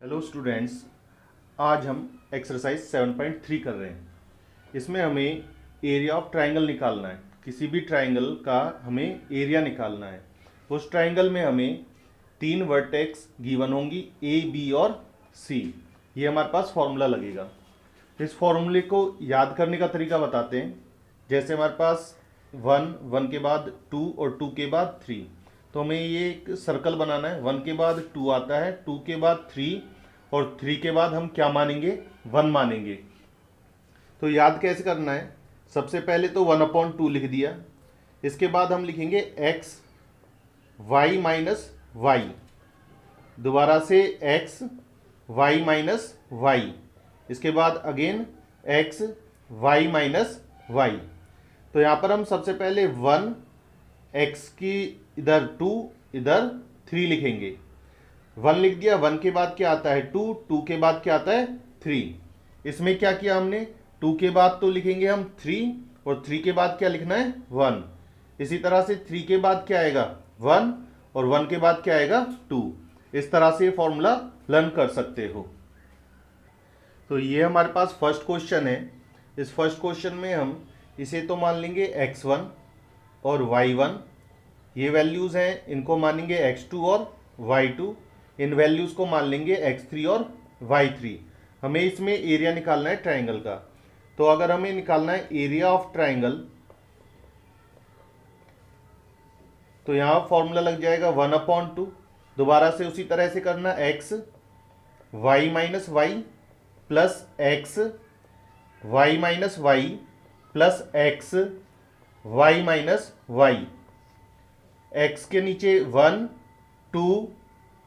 Hello students, आज हम exercise 7.3 कर रहे हैं। इसमें हमें एरिया ऑफ ट्राइंगल निकालना है। किसी भी ट्राइंगल का हमें एरिया निकालना है। उस ट्राइंगल में हमें 3 वर्टेक्स गिवन होंगी, ए, बी और सी। ये हमारे पास फॉर्मूला लगेगा। इस फॉर्मूले को याद करने का तरीका बताते हैं। जैसे हमारे पास 1, 1 के बाद 2 और 2 के बाद 3, तो हमें ये एक सर्कल बनाना है। 1 के बाद 2 आता है, 2 के बाद 3 और 3 के बाद हम क्या मानेंगे, 1 मानेंगे। तो याद कैसे करना है, सबसे पहले तो 1/2 लिख दिया। इसके बाद हम लिखेंगे x y माइनस वाई, दोबारा से x y माइनस वाई, इसके बाद again x y minus y. तो यहाँ पर हम सबसे पहले 1, x की इधर 2, इधर 3 लिखेंगे। 1 लिख दिया, 1 के बाद क्या आता है 2, 2 के बाद क्या आता है 3। इसमें क्या किया हमने, 2 के बाद तो लिखेंगे हम 3 और 3 के बाद क्या लिखना है 1। इसी तरह से 3 के बाद क्या आएगा 1 और 1 के बाद क्या आएगा 2। इस तरह से फॉर्मूला लर्न कर सकते हो। तो ये हमारे पास फर्स्ट क्वेश्चन है। इस फर्स्ट क्वेश्चन में हम इसे तो मान लेंगे x1 और y1, ये वैल्यूज़ हैं, इनको मानेंगे x2 और y2, इन वैल्यूज़ को मान लेंगे x3 और y3। हमें इसमें एरिया निकालना है ट्राइंगल का। तो अगर हमें निकालना है एरिया ऑफ ट्राइंगल, तो यहाँ फॉर्मूला लग जाएगा 1/2। दोबारा से उसी तरह से करना, x y minus y plus x y minus y plus x y minus y. x के नीचे 1 2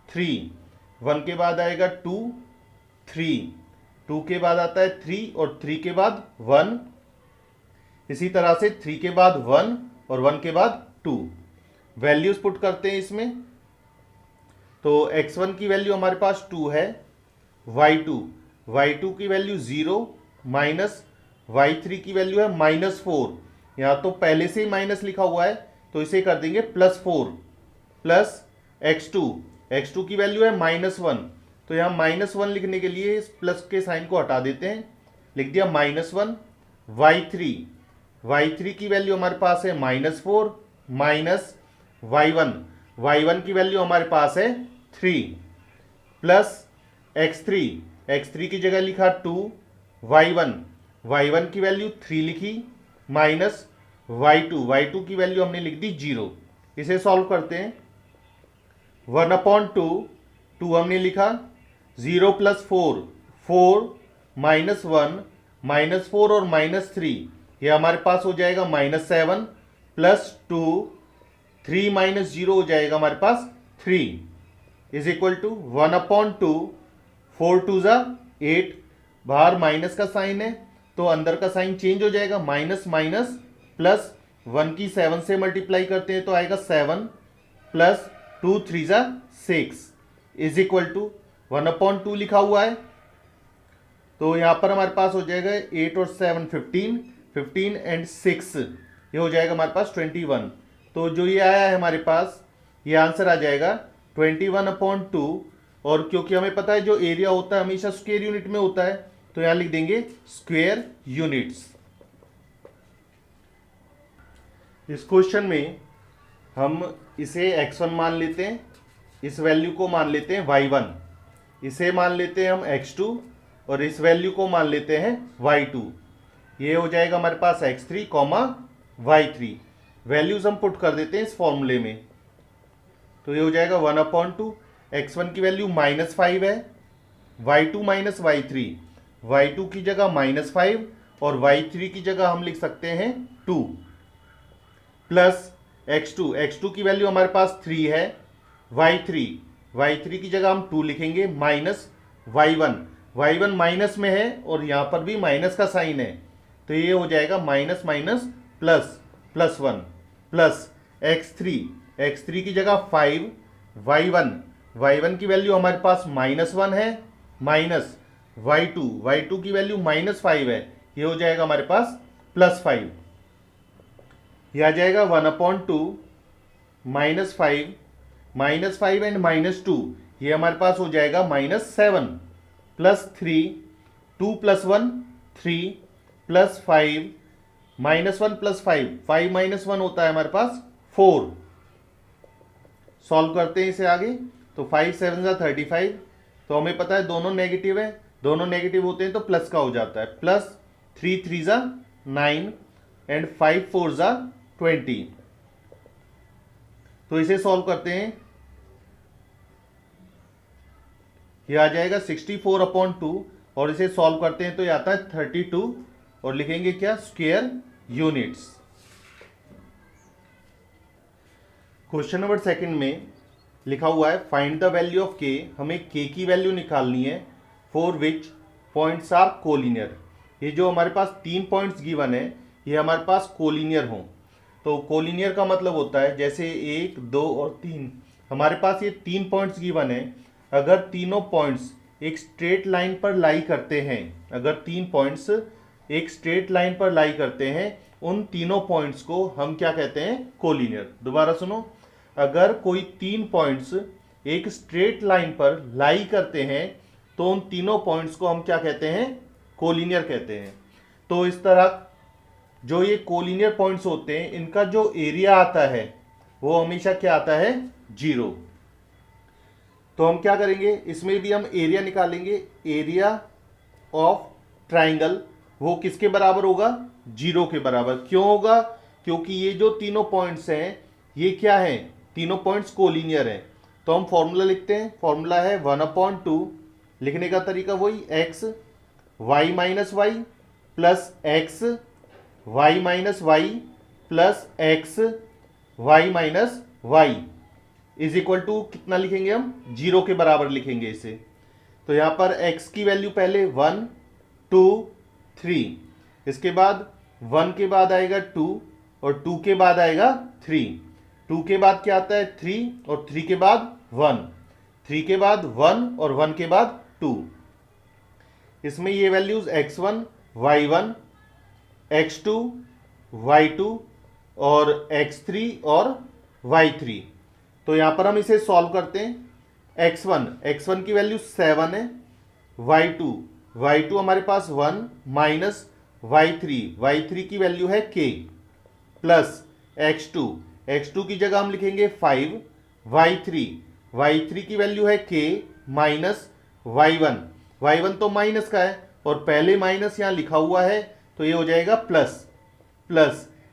3, 1 के बाद आएगा 2 3, 2 के बाद आता है 3 और 3 के बाद 1। इसी तरह से 3 के बाद 1 और 1 के बाद 2। वैल्यूज पुट करते हैं इसमें। तो x1 की वैल्यू हमारे पास 2 है, y2 की वैल्यू 0 माइनस y3 की वैल्यू है -4। यहाँ तो पहले से ही माइनस लिखा हुआ है, तो इसे कर देंगे +4 प्लस x2 की वैल्यू है -1। तो यहाँ -1 लिखने के लिए इस प्लस के साइन को हटा देते हैं, लिख दिया -1। y3 की वैल्यू हमारे पास है -4 माइनस y1 की वैल्यू हमारे पास है 3 प्लस x3 की जगह लिखा 2, y1 की वैल्यू 3 लिखी माइनस y2 की वैल्यू हमने लिख दी 0। इसे सॉल्व करते हैं। 1/2 हमने लिखा, 0 प्लस 4 माइनस 1 -4 और -3, ये हमारे पास हो जाएगा -7 प्लस 2, 3 माइनस 0 हो जाएगा हमारे पास 3 इज इक्वल टू 1/2। 4 2 ज़ा 8, बाहर माइनस का साइन है तो अंदर का साइन चेंज हो जाएगा, माइनस माइनस प्लस 1 की 7 से मल्टीप्लाई करते हैं तो आएगा 7 प्लस 2 3 ज़ा 6 इज इक्वल टू 1/2 लिखा हुआ है। तो यहाँ पर हमारे पास हो जाएगा 8 और 7 15 एंड 6, ये हो जाएगा हमारे पास 21। तो जो ये आया है हमारे पास, ये आंसर आ जाएगा 21/2। और क्योंकि हमें पता है जो एरिया होता है हमेशा स्क्वायर यूनिट में होता है, तो यहाँ लिख देंगे स्क्वायर यूनिट्स। इस क्वेश्चन में हम इसे x1 मान लेते हैं, इस वैल्यू को मान लेते हैं y1, इसे मान लेते हैं हम x2 और इस वैल्यू को मान लेते हैं y2। ये हो जाएगा हमारे पास x3, y3। वैल्यूज हम पुट कर देते हैं इस फॉर्मूले में। तो ये हो जाएगा 1/2। x1 की वैल्यू -5 है, y2 माइनस y3 की जगह -5 और y3 की जगह हम लिख सकते हैं 2 प्लस x2 की वैल्यू हमारे पास 3 है, y3 की जगह हम 2 लिखेंगे माइनस y1 माइनस में है और यहाँ पर भी माइनस का साइन है, तो ये हो जाएगा minus minus plus +1 plus x3 की जगह 5, y1 की वैल्यू हमारे पास -1 है माइनस y2 की वैल्यू -5 है, ये हो जाएगा हमारे पास +5। यह आ जाएगा 1/2 -5 एंड -2, ये हमारे पास हो जाएगा -7 +3, 2 + 1 3 +5 -1 + 5, 5 - 1 होता है हमारे पास 4। सॉल्व करते हैं इसे आगे, तो 5 7 ज़ा 35, तो हमें पता है दोनों नेगेटिव है, दोनों नेगेटिव होते हैं तो प्लस का हो जाता है, प्लस 3 3 ज़ा 9 एंड 5 4 ज़ा 20। तो इसे सॉल्व करते हैं, ये आ जाएगा 64/2 और इसे सॉल्व करते हैं तो ये आता है 32 और लिखेंगे क्या, square units. Question number second में लिखा हुआ है फाइंड द वैल्यू ऑफ के, हमें के की वैल्यू निकालनी है for which points are collinear. ये जो हमारे पास 3 पॉइंट्स गिवन है ये हमारे पास कोलिनियर हों। तो कोलिनियर का मतलब होता है जैसे 1 2 और 3, हमारे पास ये 3 पॉइंट्स गिवन है, अगर तीनों पॉइंट्स एक स्ट्रेट लाइन पर लाई करते हैं, अगर 3 पॉइंट्स एक स्ट्रेट लाइन पर लाई करते हैं, उन तीनों पॉइंट्स को हम क्या कहते हैं, कोलिनियर। दोबारा सुनो, अगर कोई 3 पॉइंट्स एक स्ट्रेट लाइन पर लाई करते हैं तो उन तीनों पॉइंट्स को हम क्या कहते हैं, कोलिनियर कहते हैं। तो इस तरह जो ये कोलिनियर पॉइंट्स होते हैं इनका जो एरिया आता है वो हमेशा क्या आता है, 0। तो हम क्या करेंगे, इसमें भी हम एरिया निकालेंगे, एरिया ऑफ ट्राइंगल वो किसके बराबर होगा, 0 के बराबर। क्यों होगा, क्योंकि ये जो तीनों पॉइंट्स हैं ये क्या है, तीनों पॉइंट्स कोलिनियर हैं। तो हम फॉर्मूला लिखते हैं, फॉर्मूला है 1/2, लिखने का तरीका वही, x y - y plus x y - y plus x y - y is equal to कितना लिखेंगे हम, 0 के बराबर लिखेंगे इसे। तो यहाँ पर x की वैल्यू पहले 1 2 3, इसके बाद 1 के बाद आएगा 2 और 2 के बाद आएगा 3, 2 के बाद क्या आता है 3 और 3 के बाद 1, 3 के बाद 1 और 1 के बाद 2। इसमें ये values x1 y1 x2 y2 और x3 और y3। तो यहां पर हम इसे सॉल्व करते हैं, x1 की वैल्यू 7 है, y2 हमारे पास 1 माइनस y3 की वैल्यू है k प्लस x2 की जगह हम लिखेंगे 5, y3 की वैल्यू है k माइनस y1 तो माइनस का है और पहले माइनस यहाँ लिखा हुआ है तो ये हो जाएगा प्लस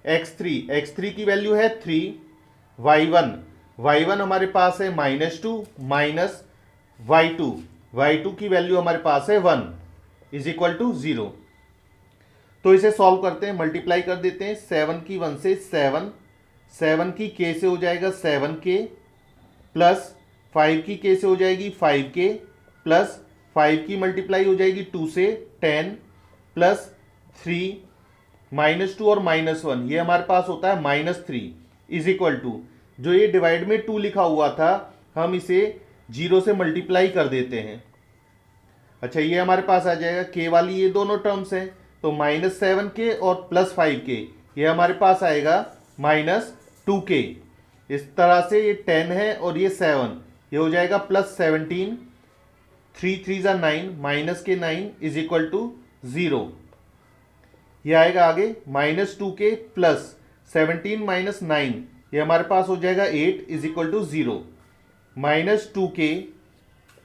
x3 की वैल्यू है 3, y1 हमारे पास है -2 माइनस y2 की वैल्यू हमारे पास है 1 इज इक्वल टू 0। तो इसे सॉल्व करते हैं, मल्टीप्लाई कर देते हैं, 7 की 1 से 7 की k से हो जाएगा 7k प्लस 5 की k से हो जाएगी 5k प्लस 5 की मल्टीप्लाई हो जाएगी 2 से 10 प्लस 3 -2 और -1 ये हमारे पास होता है -3 इज इक्वल टू, जो ये डिवाइड में 2 लिखा हुआ था हम इसे 0 से मल्टीप्लाई कर देते हैं। अच्छा ये हमारे पास आ जाएगा k वाली ये दोनों टर्म्स हैं तो -7k और +5k ये हमारे पास आएगा -2k। इस तरह से ये 10 है और ये 7 ये हो जाएगा +17, 3 3 ज़ा 9 -9 इज इक्वल टू 0। ये आएगा आगे -2k प्लस 17 - 9 ये हमारे पास हो जाएगा 8 is equal to 0। -2k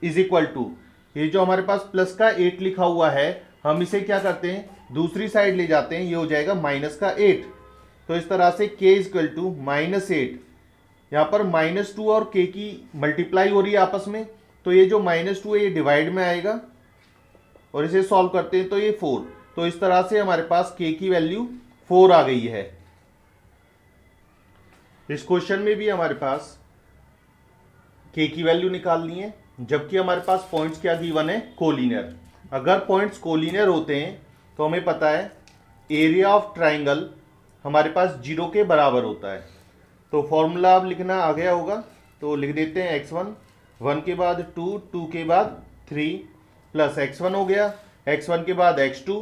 is equal to, ये जो हमारे पास प्लस का 8 लिखा हुआ है हम इसे क्या करते हैं दूसरी साइड ले जाते हैं, ये हो जाएगा माइनस का 8। तो इस तरह से k इज इक्वल टू -8, यहाँ पर -2 और k की मल्टीप्लाई हो रही है आपस में तो ये जो -2 है ये डिवाइड में आएगा और इसे सॉल्व करते हैं तो ये 4। तो इस तरह से हमारे पास k की वैल्यू 4 आ गई है। इस क्वेश्चन में भी हमारे पास k की वैल्यू निकालनी है जबकि हमारे पास पॉइंट्स क्या गिवन है, कोलिनियर। अगर पॉइंट्स कोलिनियर होते हैं तो हमें पता है एरिया ऑफ ट्राइंगल हमारे पास 0 के बराबर होता है। तो फॉर्मूला अब लिखना आ गया होगा तो लिख देते हैं x1 1 के बाद 2 2 के बाद 3 प्लस x1 हो गया, x1 के बाद x2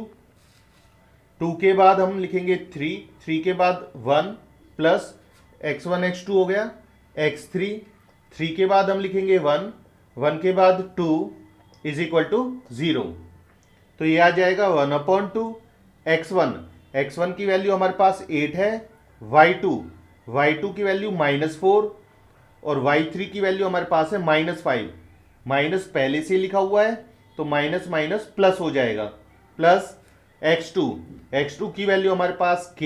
2 के बाद हम लिखेंगे 3 के बाद 1 प्लस x1 x2 हो गया, x3 3 के बाद हम लिखेंगे 1 1 के बाद 2 इज इक्वल टू 0, तो ये आ जाएगा 1/2। x1 की वैल्यू हमारे पास 8 है, y2 की वैल्यू -4 और y3 की वैल्यू हमारे पास है -5। माइनस पहले से लिखा हुआ है तो माइनस माइनस प्लस हो जाएगा, प्लस x2 की वैल्यू हमारे पास k,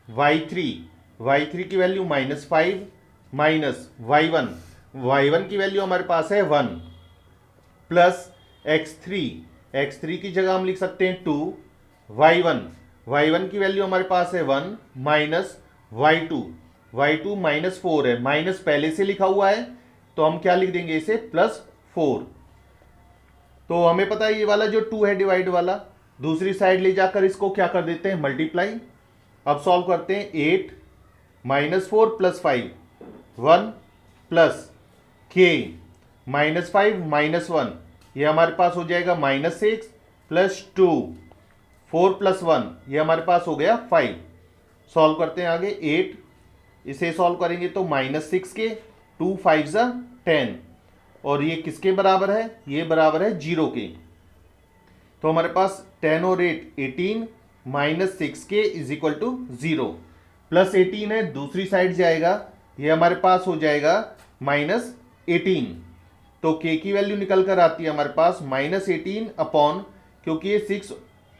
y3 की वैल्यू -5 माइनस y1 की वैल्यू हमारे पास है 1 प्लस x3 की जगह हम लिख सकते हैं 2, y1 की वैल्यू हमारे पास है 1 माइनस y2 -4 है, माइनस पहले से लिखा हुआ है तो हम क्या लिख देंगे इसे +4। तो हमें पता है ये वाला जो 2 है डिवाइड वाला, दूसरी साइड ले जाकर इसको क्या कर देते हैं मल्टीप्लाई। अब सॉल्व करते हैं, 8 -4 + 5 1 प्लस k -5 -1 ये हमारे पास हो जाएगा -6 प्लस 2 4 + 1 ये हमारे पास हो गया 5। सॉल्व करते हैं आगे, 8 इसे सॉल्व करेंगे तो -6 के 2 5 10 और ये किसके बराबर है, ये बराबर है 0 के। तो हमारे पास 10 और 8 18 -6 के इज इक्वल टू 0 प्लस 18 है, दूसरी साइड जाएगा ये हमारे पास हो जाएगा -18। तो k की वैल्यू निकल कर आती है हमारे पास -18 अपॉन, क्योंकि ये 6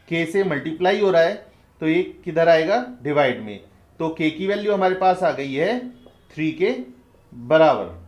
k से मल्टीप्लाई हो रहा है तो ये किधर आएगा डिवाइड में, तो k की वैल्यू हमारे पास आ गई है 3 के बराबर।